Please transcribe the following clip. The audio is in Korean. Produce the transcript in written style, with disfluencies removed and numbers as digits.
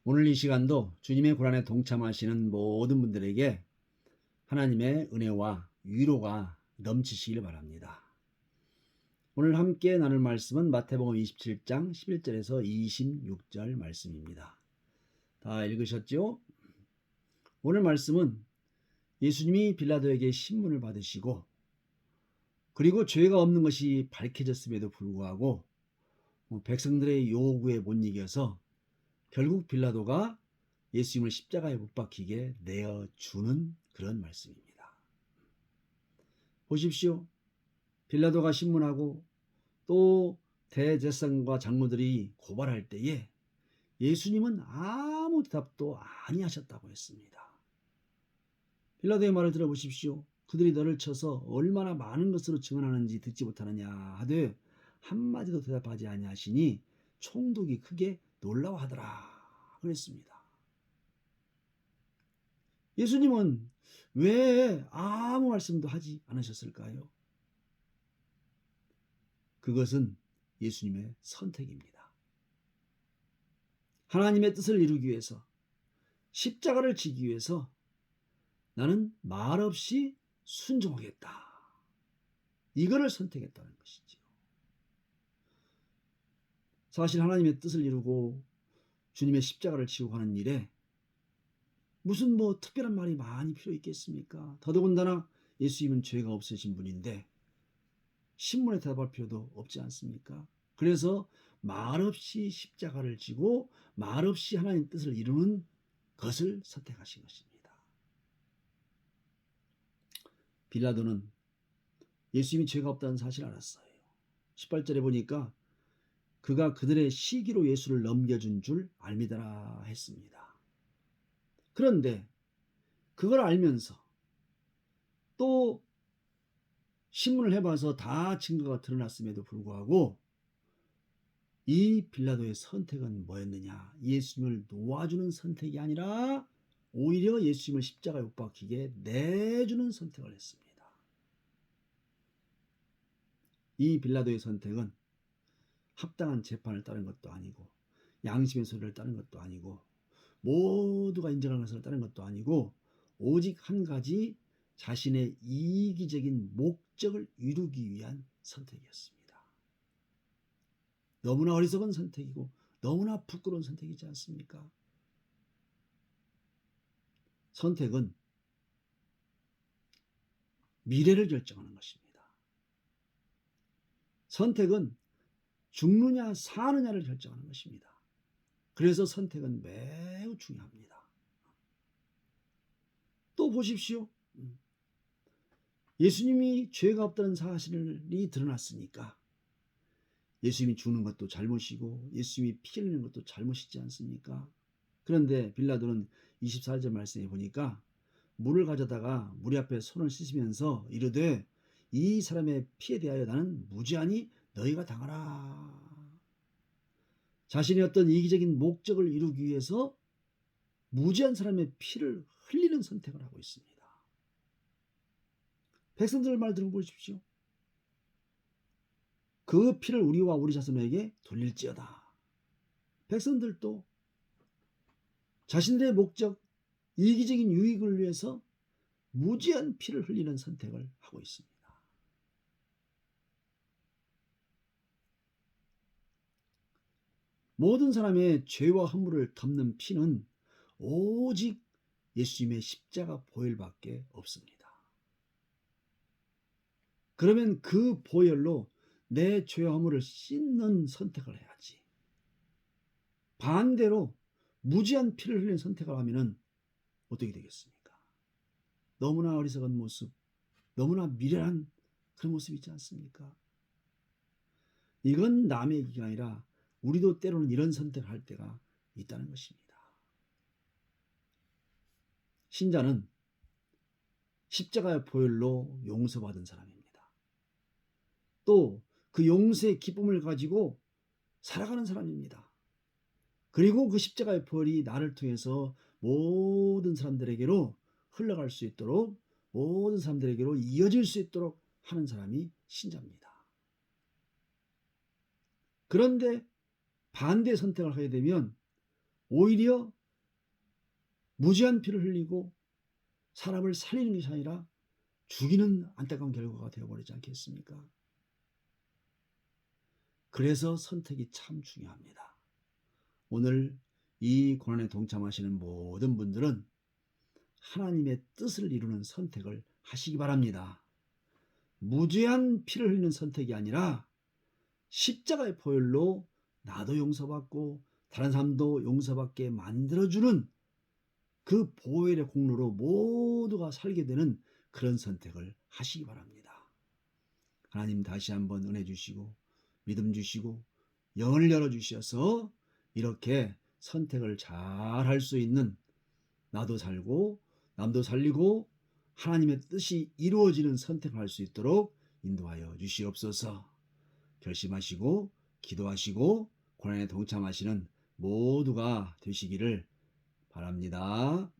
오늘 이 시간도 주님의 고난에 동참하시는 모든 분들에게 하나님의 은혜와 위로가 넘치시길 바랍니다. 오늘 함께 나눌 말씀은 마태복음 27장 11절에서 26절 말씀입니다. 다 읽으셨죠? 오늘 말씀은 예수님이 빌라도에게 신문을 받으시고 그리고 죄가 없는 것이 밝혀졌음에도 불구하고 백성들의 요구에 못 이겨서 결국 빌라도가 예수님을 십자가에 못 박히게 내어주는 그런 말씀입니다. 보십시오. 빌라도가 신문하고 또 대제사장과 장로들이 고발할 때에 예수님은 아무 대답도 아니하셨다고 했습니다. 빌라도의 말을 들어보십시오. 그들이 너를 쳐서 얼마나 많은 것으로 증언하는지 듣지 못하느냐 하되 한마디도 대답하지 아니하시니 총독이 크게 놀라워하더라 그랬습니다. 예수님은 왜 아무 말씀도 하지 않으셨을까요? 그것은 예수님의 선택입니다. 하나님의 뜻을 이루기 위해서, 십자가를 지기 위해서 나는 말없이 순종하겠다. 이거를 선택했다는 것이지요. 사실 하나님의 뜻을 이루고 주님의 십자가를 지고 가는 일에 무슨 특별한 말이 많이 필요 있겠습니까? 더더군다나 예수님은 죄가 없으신 분인데 신문에 대답할 필요도 없지 않습니까? 그래서 말없이 십자가를 지고 말없이 하나님의 뜻을 이루는 것을 선택하신 것입니다. 빌라도는 예수님이 죄가 없다는 사실을 알았어요. 18절에 보니까 그가 그들의 시기로 예수를 넘겨준 줄 알미더라 했습니다. 그런데 그걸 알면서 또 신문을 해봐서 다 증거가 드러났음에도 불구하고 이 빌라도의 선택은 뭐였느냐? 예수님을 놓아주는 선택이 아니라 오히려 예수님을 십자가에 못 박히게 내주는 선택을 했습니다. 이 빌라도의 선택은 합당한 재판을 따른 것도 아니고 양심의 소리를 따른 것도 아니고 모두가 인정하는 것을 따른 것도 아니고 오직 한 가지 자신의 이기적인 목적을 이루기 위한 선택이었습니다. 너무나 어리석은 선택이고 너무나 부끄러운 선택이지 않습니까? 선택은 미래를 결정하는 것입니다. 선택은 죽느냐 사느냐를 결정하는 것입니다. 그래서 선택은 매우 중요합니다. 또 보십시오. 예수님이 죄가 없다는 사실이 드러났으니까 예수님이 죽는 것도 잘못이고 예수님이 피 흘리는 것도 잘못이지 않습니까? 그런데 빌라도는 24절 말씀에 보니까 물을 가져다가 무리 앞에 손을 씻으면서 이르되 이 사람의 피에 대하여 나는 무지하니 너희가 당하라. 자신의 어떤 이기적인 목적을 이루기 위해서 무지한 사람의 피를 흘리는 선택을 하고 있습니다. 백성들 말 들어보십시오. 그 피를 우리와 우리 자손에게 돌릴지어다. 백성들도 자신들의 목적, 이기적인 유익을 위해서 무지한 피를 흘리는 선택을 하고 있습니다. 모든 사람의 죄와 허물을 덮는 피는 오직 예수님의 십자가 보혈밖에 없습니다. 그러면 그 보혈로 내 죄와 허물을 씻는 선택을 해야지. 반대로 무지한 피를 흘리는 선택을 하면 어떻게 되겠습니까? 너무나 어리석은 모습, 너무나 미련한 그런 모습이 있지 않습니까? 이건 남의 얘기가 아니라 우리도 때로는 이런 선택을 할 때가 있다는 것입니다. 신자는 십자가의 보혈로 용서받은 사람입니다. 또 그 용서의 기쁨을 가지고 살아가는 사람입니다. 그리고 그 십자가의 보혈이 나를 통해서 모든 사람들에게로 흘러갈 수 있도록 모든 사람들에게로 이어질 수 있도록 하는 사람이 신자입니다. 그런데 반대 선택을 하게 되면 오히려 무지한 피를 흘리고 사람을 살리는 것이 아니라 죽이는 안타까운 결과가 되어버리지 않겠습니까? 그래서 선택이 참 중요합니다. 오늘 이 고난에 동참하시는 모든 분들은 하나님의 뜻을 이루는 선택을 하시기 바랍니다. 무죄한 피를 흘리는 선택이 아니라 십자가의 보혈로 나도 용서받고 다른 사람도 용서받게 만들어주는 그 보혈의 공로로 모두가 살게 되는 그런 선택을 하시기 바랍니다. 하나님 다시 한번 은혜 주시고 믿음 주시고 영을 열어주셔서 이렇게 선택을 잘 할 수 있는, 나도 살고 남도 살리고 하나님의 뜻이 이루어지는 선택을 할 수 있도록 인도하여 주시옵소서. 결심하시고 기도하시고 고난에 동참하시는 모두가 되시기를 바랍니다.